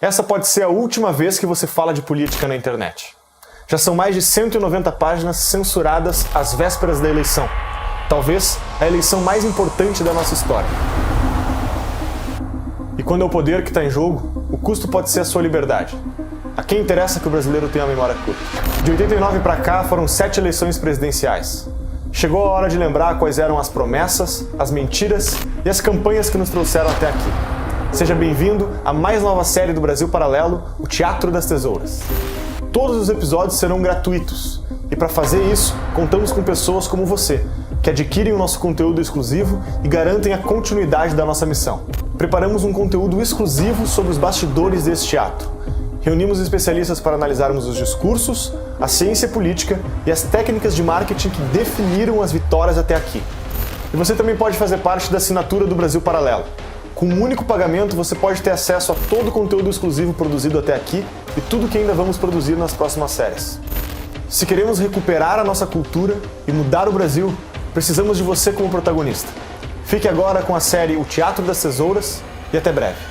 Essa pode ser a última vez que você fala de política na internet. Já são mais de 190 páginas censuradas às vésperas da eleição. Talvez a eleição mais importante da nossa história. E quando é o poder que está em jogo, o custo pode ser a sua liberdade. A quem interessa que o brasileiro tenha a memória curta? De 89 para cá foram 7 eleições presidenciais. Chegou a hora de lembrar quais eram as promessas, as mentiras e as campanhas que nos trouxeram até aqui. Seja bem-vindo à mais nova série do Brasil Paralelo, o Teatro das Tesouras. Todos os episódios serão gratuitos. E para fazer isso, contamos com pessoas como você, que adquirem o nosso conteúdo exclusivo e garantem a continuidade da nossa missão. Preparamos um conteúdo exclusivo sobre os bastidores desse teatro. Reunimos especialistas para analisarmos os discursos, a ciência política e as técnicas de marketing que definiram as vitórias até aqui. E você também pode fazer parte da assinatura do Brasil Paralelo. Com um único pagamento, você pode ter acesso a todo o conteúdo exclusivo produzido até aqui e tudo que ainda vamos produzir nas próximas séries. Se queremos recuperar a nossa cultura e mudar o Brasil, precisamos de você como protagonista. Fique agora com a série O Teatro das Tesouras e até breve.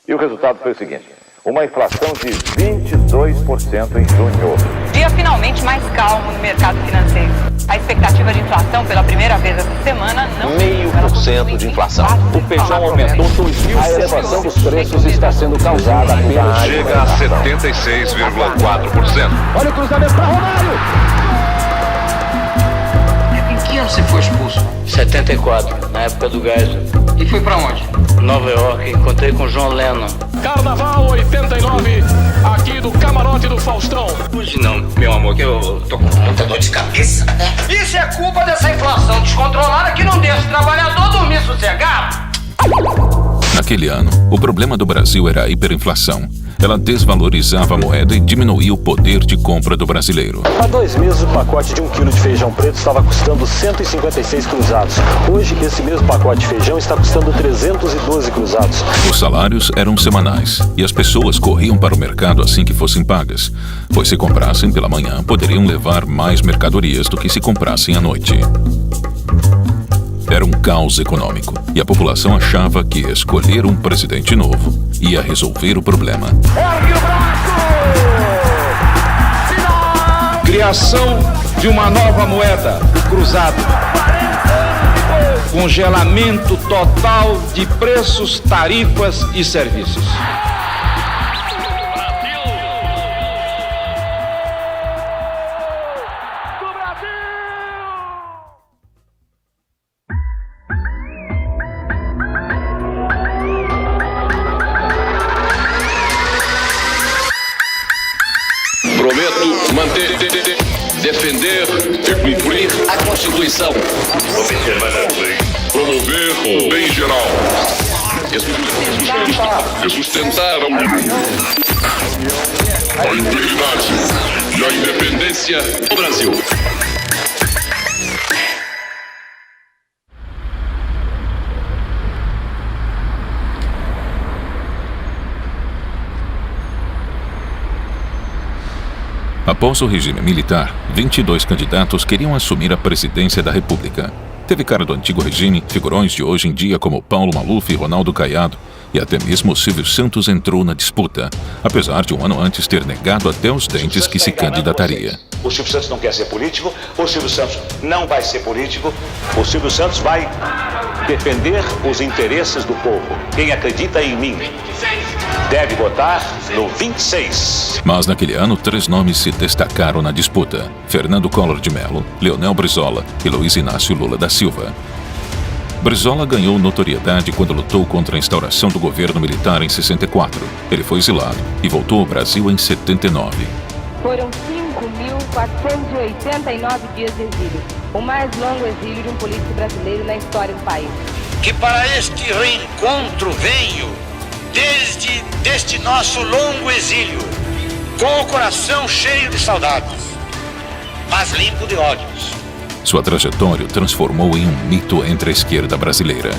E o resultado foi o seguinte: uma inflação de 22% em junho. Dia finalmente mais calmo no mercado financeiro. A expectativa de inflação pela primeira vez essa semana não... 0,5% de inflação. O feijão aumentou 2.000%. A elevação dos preços está sendo causada pela... Chega a 76,4%. Olha o cruzamento para Romário! Em que ano você foi expulso? 74, na época do Geisel. E foi pra onde? Nova York, encontrei com John Lennon. Carnaval 89, aqui do camarote do Faustão. Hoje não, meu amor, que eu tô com muita dor de cabeça. Isso é culpa dessa inflação descontrolada que não deixa o trabalhador dormir sossegado. Naquele ano, o problema do Brasil era a hiperinflação. Ela desvalorizava a moeda e diminuía o poder de compra do brasileiro. Há 2 meses, o pacote de 1 quilo de feijão preto estava custando 156 cruzados. Hoje, esse mesmo pacote de feijão está custando 312 cruzados. Os salários eram semanais e as pessoas corriam para o mercado assim que fossem pagas, pois se comprassem pela manhã, poderiam levar mais mercadorias do que se comprassem à noite. Era um caos econômico e a população achava que escolher um presidente novo ia resolver o problema. Ergue o braço! Final! Criação de uma nova moeda, o cruzado. Congelamento total de preços, tarifas e serviços. Prometo manter, defender e cumprir a Constituição. Promover o bem geral. E sustentar a integridade e a independência do Brasil. Após o regime militar, 22 candidatos queriam assumir a presidência da República. Teve cara do antigo regime, figurões de hoje em dia como Paulo Maluf e Ronaldo Caiado, e até mesmo Silvio Santos entrou na disputa, apesar de um ano antes ter negado até os dentes que se candidataria. O Silvio Santos não quer ser político, o Silvio Santos não vai ser político, o Silvio Santos vai defender os interesses do povo. Quem acredita em mim deve votar no 26. Mas naquele ano, 3 nomes se destacaram na disputa: Fernando Collor de Mello, Leonel Brizola e Luiz Inácio Lula da Silva. Brizola ganhou notoriedade quando lutou contra a instauração do governo militar em 64. Ele foi exilado e voltou ao Brasil em 79. Foram 5.489 dias de exílio, o mais longo exílio de um político brasileiro na história do país. Que para este reencontro venho, deste nosso longo exílio, com o coração cheio de saudades, mas limpo de ódios. Sua trajetória o transformou em um mito entre a esquerda brasileira.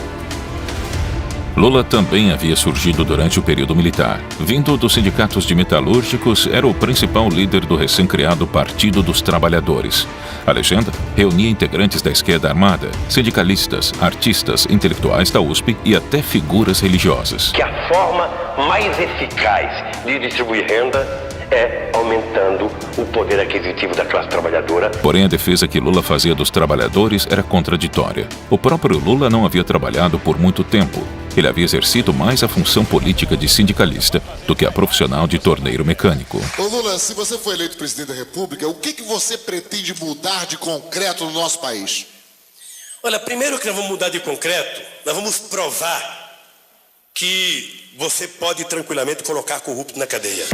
Lula também havia surgido durante o período militar. Vindo dos sindicatos de metalúrgicos, era o principal líder do recém-criado Partido dos Trabalhadores. A legenda reunia integrantes da esquerda armada, sindicalistas, artistas, intelectuais da USP e até figuras religiosas. Que a forma mais eficaz de distribuir renda é aumentando o poder aquisitivo da classe trabalhadora. Porém, a defesa que Lula fazia dos trabalhadores era contraditória. O próprio Lula não havia trabalhado por muito tempo. Ele havia exercido mais a função política de sindicalista do que a profissional de torneiro mecânico. Ô Lula, se você for eleito presidente da República, o que você pretende mudar de concreto no nosso país? Olha, primeiro que nós vamos mudar de concreto, nós vamos provar que você pode tranquilamente colocar corrupto na cadeia.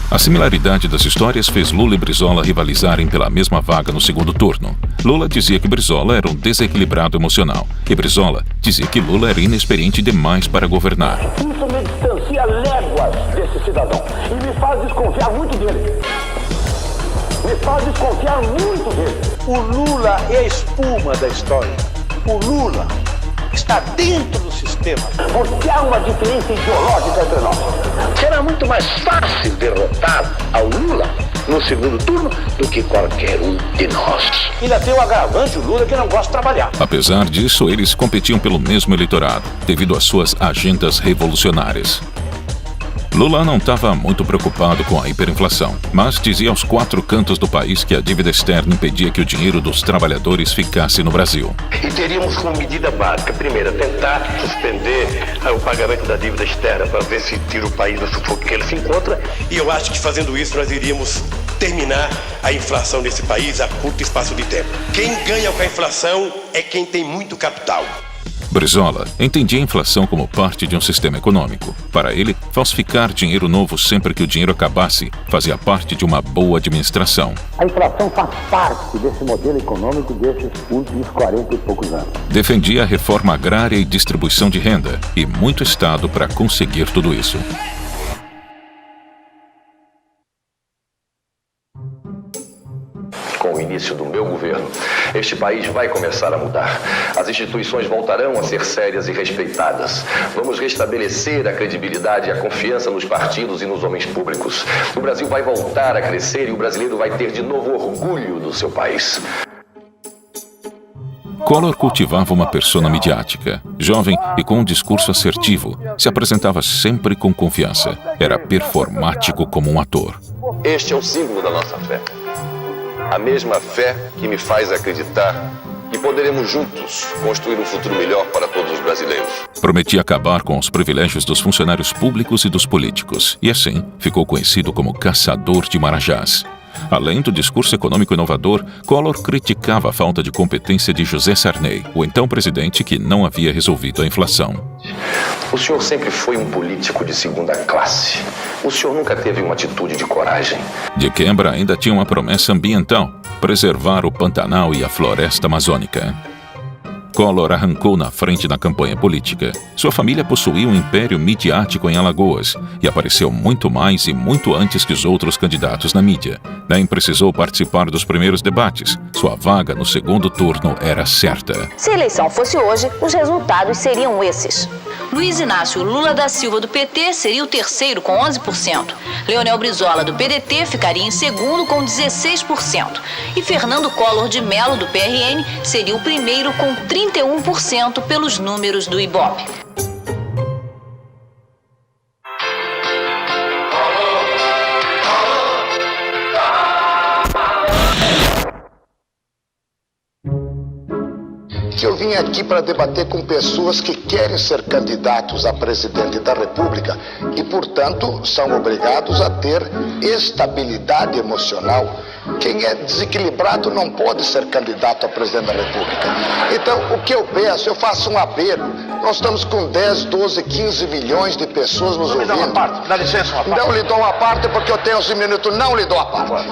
A similaridade das histórias fez Lula e Brizola rivalizarem pela mesma vaga no segundo turno. Lula dizia que Brizola era um desequilibrado emocional e Brizola dizia que Lula era inexperiente demais para governar. Isso me distancia léguas desse cidadão e me faz desconfiar muito dele. O Lula é a espuma da história. O Lula está dentro do sistema. Porque há uma diferença ideológica entre nós. Será muito mais fácil derrotar ao Lula no segundo turno do que qualquer um de nós. Ainda tem o agravante, o Lula, que não gosta de trabalhar. Apesar disso, eles competiam pelo mesmo eleitorado, devido às suas agendas revolucionárias. Lula não estava muito preocupado com a hiperinflação, mas dizia aos quatro cantos do país que a dívida externa impedia que o dinheiro dos trabalhadores ficasse no Brasil. E teríamos como medida básica, primeiro, tentar suspender o pagamento da dívida externa para ver se tira o país do sufoco que ele se encontra. E eu acho que fazendo isso nós iríamos terminar a inflação nesse país a curto espaço de tempo. Quem ganha com a inflação é quem tem muito capital. Brizola entendia a inflação como parte de um sistema econômico. Para ele, falsificar dinheiro novo sempre que o dinheiro acabasse fazia parte de uma boa administração. A inflação faz parte desse modelo econômico desses últimos 40 e poucos anos. Defendia a reforma agrária e distribuição de renda e muito Estado para conseguir tudo isso. Com o início do meu governo, este país vai começar a mudar. As instituições voltarão a ser sérias e respeitadas. Vamos restabelecer a credibilidade e a confiança nos partidos e nos homens públicos. O Brasil vai voltar a crescer e o brasileiro vai ter de novo orgulho do seu país. Collor cultivava uma persona midiática. Jovem e com um discurso assertivo, se apresentava sempre com confiança. Era performático como um ator. Este é o símbolo da nossa fé. A mesma fé que me faz acreditar que poderemos juntos construir um futuro melhor para todos os brasileiros. Prometia acabar com os privilégios dos funcionários públicos e dos políticos, e assim ficou conhecido como caçador de marajás. Além do discurso econômico inovador, Collor criticava a falta de competência de José Sarney, o então presidente que não havia resolvido a inflação. O senhor sempre foi um político de segunda classe. O senhor nunca teve uma atitude de coragem. De quebra, ainda tinha uma promessa ambiental: preservar o Pantanal e a floresta amazônica. Collor arrancou na frente na campanha política. Sua família possuía um império midiático em Alagoas e apareceu muito mais e muito antes que os outros candidatos na mídia. Nem precisou participar dos primeiros debates. Sua vaga no segundo turno era certa. Se a eleição fosse hoje, os resultados seriam esses. Luiz Inácio Lula da Silva, do PT, seria o terceiro, com 11%. Leonel Brizola, do PDT, ficaria em segundo, com 16%. E Fernando Collor de Mello, do PRN, seria o primeiro, com 31% pelos números do Ibope. que eu vim aqui para debater com pessoas que querem ser candidatos a presidente da República e, portanto, são obrigados a ter estabilidade emocional. Quem é desequilibrado não pode ser candidato a presidente da República. Então, o que eu peço, eu faço um apelo. Nós estamos com 10, 12, 15 milhões de pessoas nos ouvindo. Dá licença, uma parte. Não lhe dou uma parte porque eu tenho 11 minutos. Não lhe dou a parte.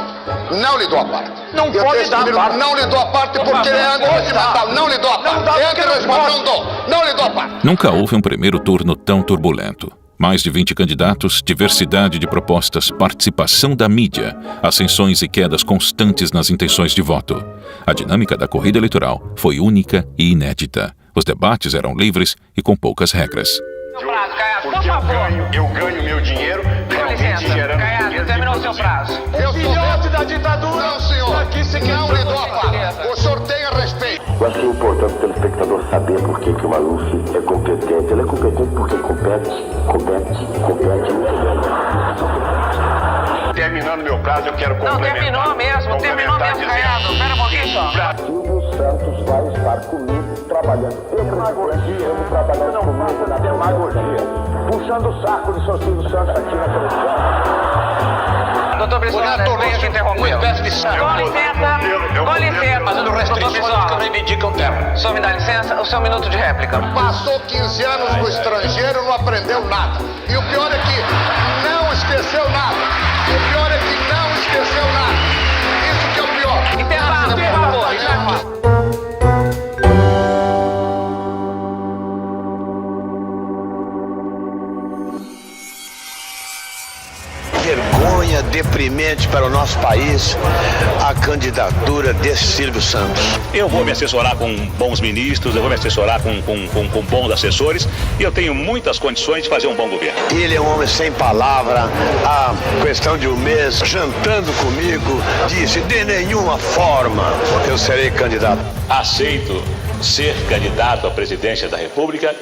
Não lhe dou a parte. Não pode dar a parte. Não lhe dou a parte porque ele é anti-regimental. Não lhe dou a parte. É anti-regimental. Não dou. Não lhe dou a parte. Nunca houve um primeiro turno tão turbulento. Mais de 20 candidatos, diversidade de propostas, participação da mídia, ascensões e quedas constantes nas intenções de voto. A dinâmica da corrida eleitoral foi única e inédita. Os debates eram livres e com poucas regras. Porque eu ganho meu dinheiro realmente gerando Caiado, terminou o seu prazo. Eu sou filhote da ditadura. Não, senhor. Aqui se não lhe dou a parte. O senhor tenha respeito. Eu acho importante o telespectador saber por que o Maluf é competente. Ele é competente porque compete muito bem. Terminando meu prazo, eu quero complementar. Não, terminou mesmo, Caiado. Espera um pouquinho só. Silvio Santos vai estar comigo trabalhando. Eu vou trabalhando comigo na demagogia. Puxando o saco do seu Silvio Santos aqui na televisão. Doutor Brizola, venho te interromper. Com licença. Fazendo restrições que reivindicam terra. O senhor me dá licença? O seu minuto de réplica. Passou 15 anos no estrangeiro, não aprendeu nada. E o pior é que não esqueceu nada. Isso que é o pior. Interrompa, por favor. Vergonha deprimente para o nosso país a candidatura desse Silvio Santos. Eu vou me assessorar com bons ministros, eu vou me assessorar com bons assessores e eu tenho muitas condições de fazer um bom governo. Ele é um homem sem palavra. Há questão de um mês, jantando comigo, disse: de nenhuma forma eu serei candidato. Aceito ser candidato à presidência da República.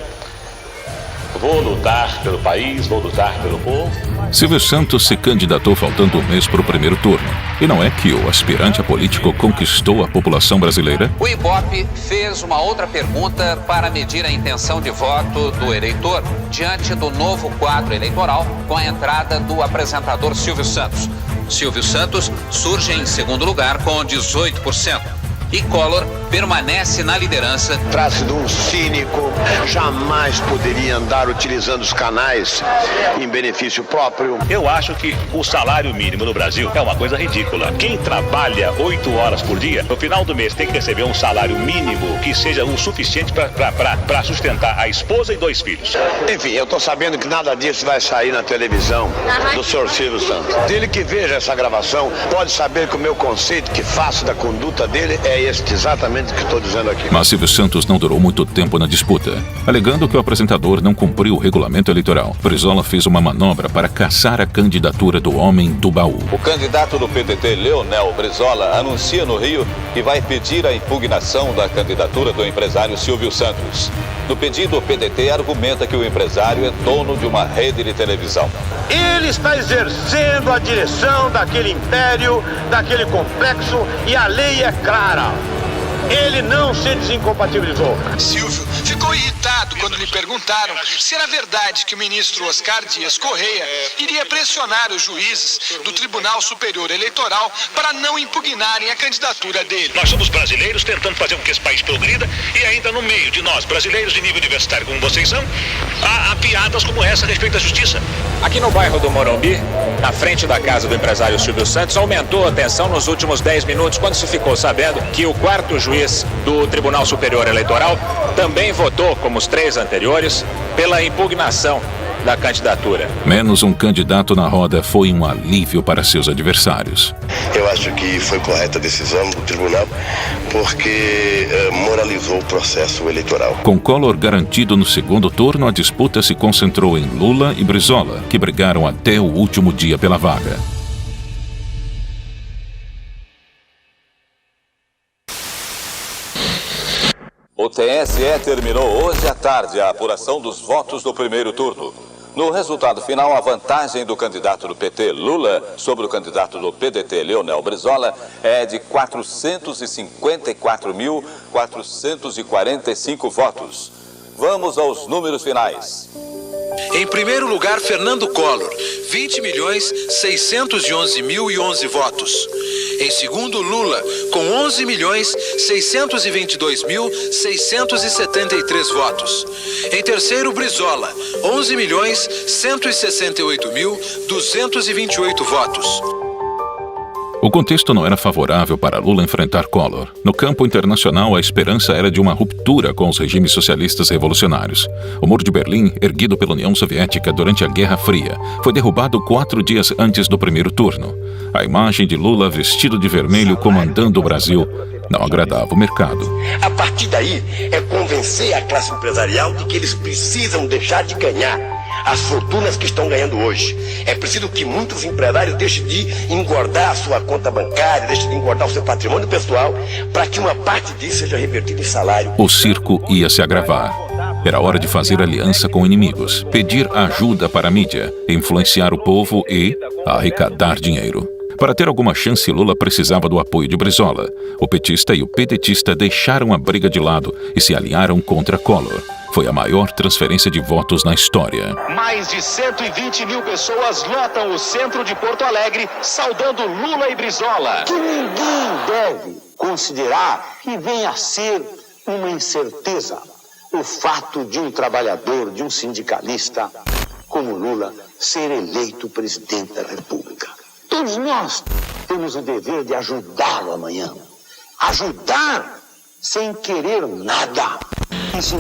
Vou lutar pelo país, vou lutar pelo povo. Silvio Santos se candidatou faltando um mês para o primeiro turno. E não é que o aspirante a político conquistou a população brasileira? O Ibope fez uma outra pergunta para medir a intenção de voto do eleitor diante do novo quadro eleitoral com a entrada do apresentador Silvio Santos. Silvio Santos surge em segundo lugar com 18%. E Collor permanece na liderança. Trata-se de um cínico, jamais poderia andar utilizando os canais em benefício próprio. Eu acho que o salário mínimo no Brasil é uma coisa ridícula. Quem trabalha 8 horas por dia, no final do mês tem que receber um salário mínimo que seja o suficiente para sustentar a esposa e 2 filhos. Enfim, eu estou sabendo que nada disso vai sair na televisão do senhor Silvio Santos. Dele que veja essa gravação, pode saber que o meu conceito que faço da conduta dele é exatamente o que estou dizendo aqui. Mas Silvio Santos não durou muito tempo na disputa. Alegando que o apresentador não cumpriu o regulamento eleitoral, Brizola fez uma manobra para caçar a candidatura do homem do baú. O candidato do PDT, Leonel Brizola, anuncia no Rio que vai pedir a impugnação da candidatura do empresário Silvio Santos. No pedido, o PDT argumenta que o empresário é dono de uma rede de televisão. Ele está exercendo a direção daquele império, daquele complexo, e a lei é clara. Ele não se desincompatibilizou. Silvio ficou irritado quando lhe perguntaram se era verdade que o ministro Oscar Dias Correia iria pressionar os juízes do Tribunal Superior Eleitoral para não impugnarem a candidatura dele. Nós somos brasileiros tentando fazer com que esse país progrida e ainda no meio de nós, brasileiros de nível universitário como vocês são, há piadas como essa a respeito da justiça. Aqui no bairro do Morumbi, na frente da casa do empresário Silvio Santos, aumentou a tensão nos últimos 10 minutos quando se ficou sabendo que o quarto juiz do Tribunal Superior Eleitoral também votou, como os 3 anteriores, pela impugnação da candidatura. Menos um candidato na roda foi um alívio para seus adversários. Eu acho que foi correta a decisão do tribunal porque moralizou o processo eleitoral. Com Collor garantido no segundo turno, a disputa se concentrou em Lula e Brizola, que brigaram até o último dia pela vaga. O TSE terminou hoje à tarde a apuração dos votos do primeiro turno. No resultado final, a vantagem do candidato do PT, Lula, sobre o candidato do PDT, Leonel Brizola, é de 454.445 votos. Vamos aos números finais. Em primeiro lugar, Fernando Collor, 20.611.011 votos. Em segundo, Lula, com 11.622.673 votos. Em terceiro, Brizola, 11.168.228 votos. O contexto não era favorável para Lula enfrentar Collor. No campo internacional, a esperança era de uma ruptura com os regimes socialistas revolucionários. O Muro de Berlim, erguido pela União Soviética durante a Guerra Fria, foi derrubado 4 dias antes do primeiro turno. A imagem de Lula vestido de vermelho comandando o Brasil não agradava o mercado. A partir daí, é convencer a classe empresarial de que eles precisam deixar de ganhar as fortunas que estão ganhando hoje. É preciso que muitos empresários deixem de engordar a sua conta bancária, deixem de engordar o seu patrimônio pessoal, para que uma parte disso seja revertida em salário. O circo ia se agravar. Era hora de fazer aliança com inimigos, pedir ajuda para a mídia, influenciar o povo e arrecadar dinheiro. Para ter alguma chance, Lula precisava do apoio de Brizola. O petista e o pedetista deixaram a briga de lado e se alinharam contra Collor. Foi a maior transferência de votos na história. Mais de 120 mil pessoas lotam o centro de Porto Alegre, saudando Lula e Brizola. Que ninguém deve considerar que venha a ser uma incerteza o fato de um trabalhador, de um sindicalista como Lula, ser eleito presidente da República. Todos nós temos o dever de ajudá-lo amanhã. Ajudar sem querer nada. Isso...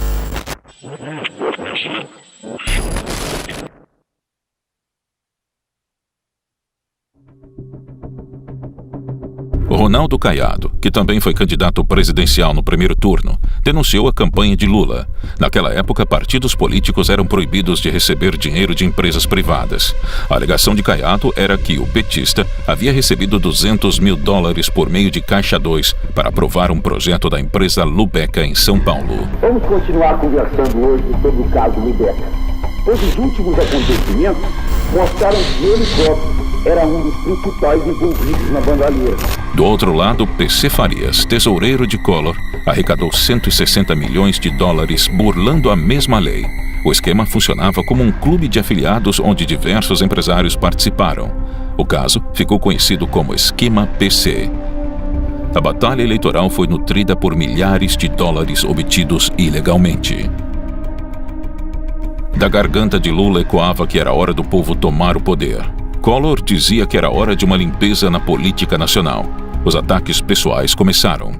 Ronaldo Caiado, que também foi candidato presidencial no primeiro turno, denunciou a campanha de Lula. Naquela época, partidos políticos eram proibidos de receber dinheiro de empresas privadas. A alegação de Caiado era que o petista havia recebido $200 mil por meio de Caixa 2 para aprovar um projeto da empresa Lubeca em São Paulo. Vamos continuar conversando hoje sobre o caso Lubeca, pois os últimos acontecimentos mostraram que ele próprio era um dos principais envolvidos na bandalheira. Do outro lado, PC Farias, tesoureiro de Collor, arrecadou $160 milhões burlando a mesma lei. O esquema funcionava como um clube de afiliados onde diversos empresários participaram. O caso ficou conhecido como Esquema PC. A batalha eleitoral foi nutrida por milhares de dólares obtidos ilegalmente. Da garganta de Lula ecoava que era hora do povo tomar o poder. Collor dizia que era hora de uma limpeza na política nacional. Os ataques pessoais começaram.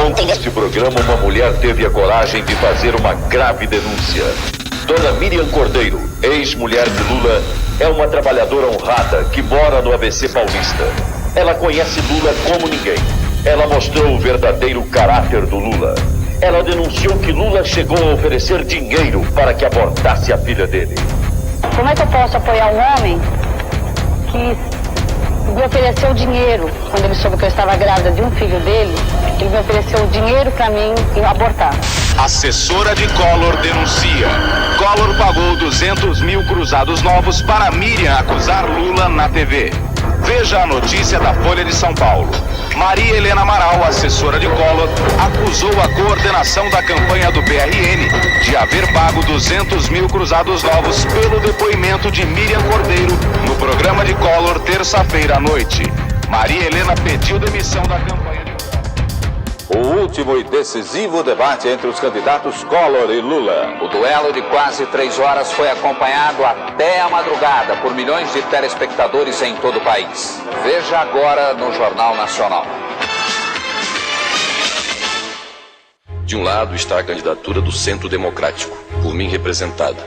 Ontem, neste programa, uma mulher teve a coragem de fazer uma grave denúncia. Dona Miriam Cordeiro, ex-mulher de Lula, é uma trabalhadora honrada que mora no ABC Paulista. Ela conhece Lula como ninguém. Ela mostrou o verdadeiro caráter do Lula. Ela denunciou que Lula chegou a oferecer dinheiro para que abortasse a filha dele. Como é que eu posso apoiar um homem que me ofereceu dinheiro quando ele soube que eu estava grávida de um filho dele? Ele me ofereceu dinheiro para mim e abortar. Assessora de Collor denuncia. Collor pagou 200 mil cruzados novos para Miriam acusar Lula na TV. Veja a notícia da Folha de São Paulo. Maria Helena Amaral, assessora de Collor, acusou a coordenação da campanha do PRN de haver pago 200 mil cruzados novos pelo depoimento de Miriam Cordeiro no programa de Collor, terça-feira à noite. Maria Helena pediu demissão da campanha de... O último e decisivo debate entre os candidatos Collor e Lula. O duelo de quase 3 horas foi acompanhado até a madrugada por milhões de telespectadores em todo o país. Veja agora no Jornal Nacional. De um lado está a candidatura do Centro Democrático, por mim representada.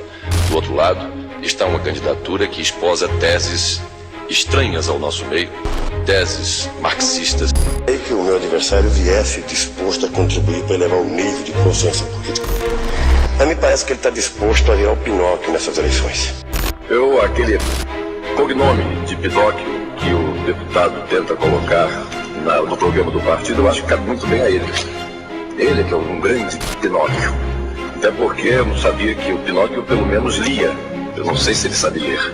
Do outro lado está uma candidatura que esposa teses estranhas ao nosso meio, teses marxistas. É que o meu adversário viesse disposto a contribuir para elevar o nível de consciência política. Mas me parece que ele está disposto a virar o Pinóquio nessas eleições. Aquele cognome de Pinóquio que o deputado tenta colocar no programa do partido, eu acho que cabe muito bem a ele. Ele que é um grande Pinóquio. Até porque eu não sabia que o Pinóquio pelo menos lia. Eu não sei se ele sabe ler.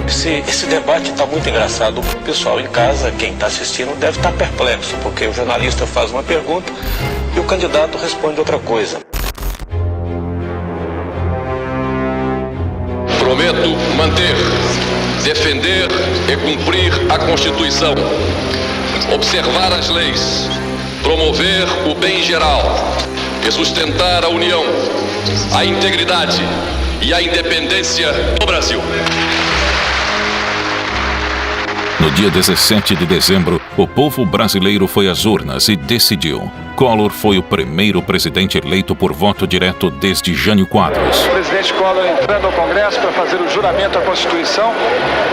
Esse debate está muito engraçado. O pessoal em casa, quem está assistindo, deve estar perplexo, porque o jornalista faz uma pergunta e o candidato responde outra coisa. Prometo manter, defender e cumprir a Constituição, observar as leis, promover o bem geral e sustentar a união, a integridade e a independência do Brasil. No dia 17 de dezembro, o povo brasileiro foi às urnas e decidiu. Collor foi o primeiro presidente eleito por voto direto desde Jânio Quadros. O presidente Collor entrando ao Congresso para fazer o juramento à Constituição,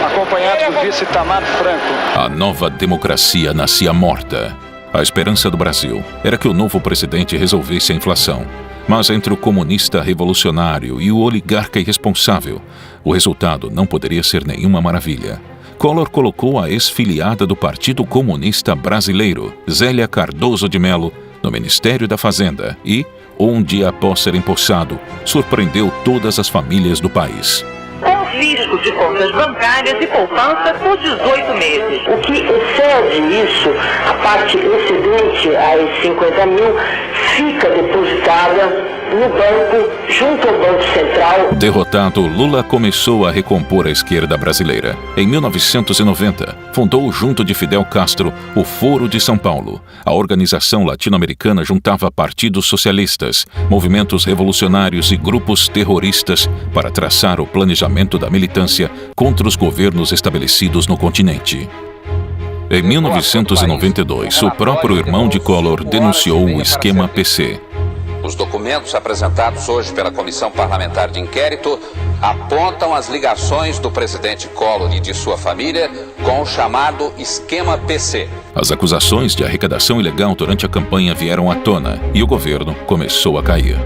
acompanhado do vice Itamar Franco. A nova democracia nascia morta. A esperança do Brasil era que o novo presidente resolvesse a inflação. Mas entre o comunista revolucionário e o oligarca irresponsável, o resultado não poderia ser nenhuma maravilha. Collor colocou a ex-filiada do Partido Comunista Brasileiro, Zélia Cardoso de Mello, no Ministério da Fazenda e, um dia após ser empossado, surpreendeu todas as famílias do país. Confisco de contas bancárias e poupança por 18 meses. O que excede isso, a parte excedente a 50 mil, fica depositada no banco, junto ao Banco Central. Derrotado, Lula começou a recompor a esquerda brasileira. Em 1990, fundou, junto de Fidel Castro, o Foro de São Paulo. A organização latino-americana juntava partidos socialistas, movimentos revolucionários e grupos terroristas para traçar o planejamento da militância contra os governos estabelecidos no continente. Em 1992, o próprio irmão de Collor denunciou o esquema PC. Os documentos apresentados hoje pela Comissão Parlamentar de Inquérito apontam as ligações do presidente Collor e de sua família com o chamado esquema PC. As acusações de arrecadação ilegal durante a campanha vieram à tona e o governo começou a cair.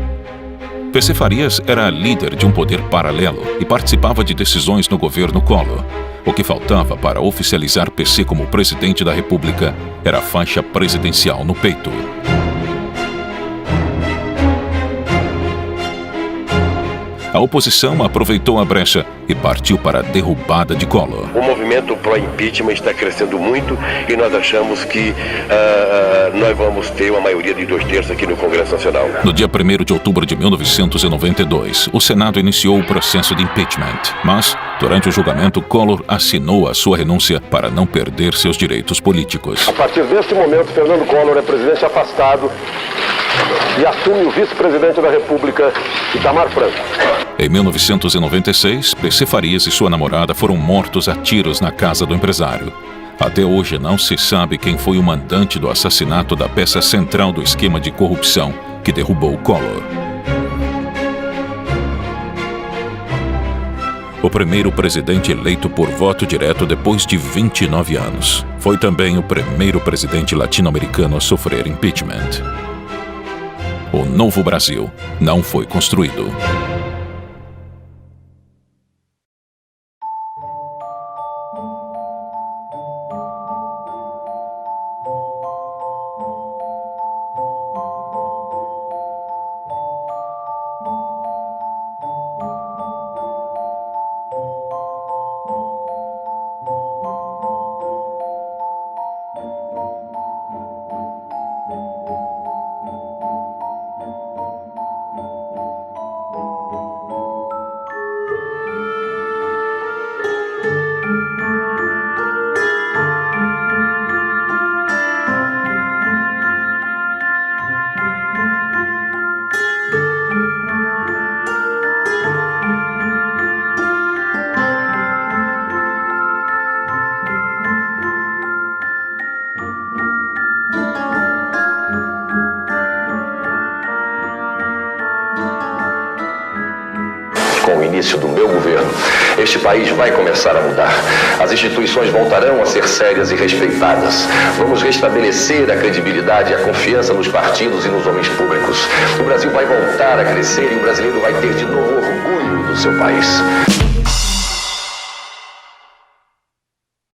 PC Farias era líder de um poder paralelo e participava de decisões no governo Collor. O que faltava para oficializar PC como presidente da República era a faixa presidencial no peito. A oposição aproveitou a brecha e partiu para a derrubada de Collor. O movimento pró-impeachment está crescendo muito e nós achamos que nós vamos ter uma maioria de 2/3 aqui no Congresso Nacional. No dia 1º de outubro de 1992, o Senado iniciou o processo de impeachment. Mas, durante o julgamento, Collor assinou a sua renúncia para não perder seus direitos políticos. A partir deste momento, Fernando Collor é presidente afastado e assume o vice-presidente da República, Itamar Franco. Em 1996, PC Farias e sua namorada foram mortos a tiros na casa do empresário. Até hoje não se sabe quem foi o mandante do assassinato da peça central do esquema de corrupção que derrubou Collor. O primeiro presidente eleito por voto direto depois de 29 anos. Foi também o primeiro presidente latino-americano a sofrer impeachment. O novo Brasil não foi construído. Com o início do meu governo, este país vai começar a mudar. As instituições voltarão a ser sérias e respeitadas. Vamos restabelecer a credibilidade e a confiança nos partidos e nos homens públicos. O Brasil vai voltar a crescer e o brasileiro vai ter de novo orgulho do seu país.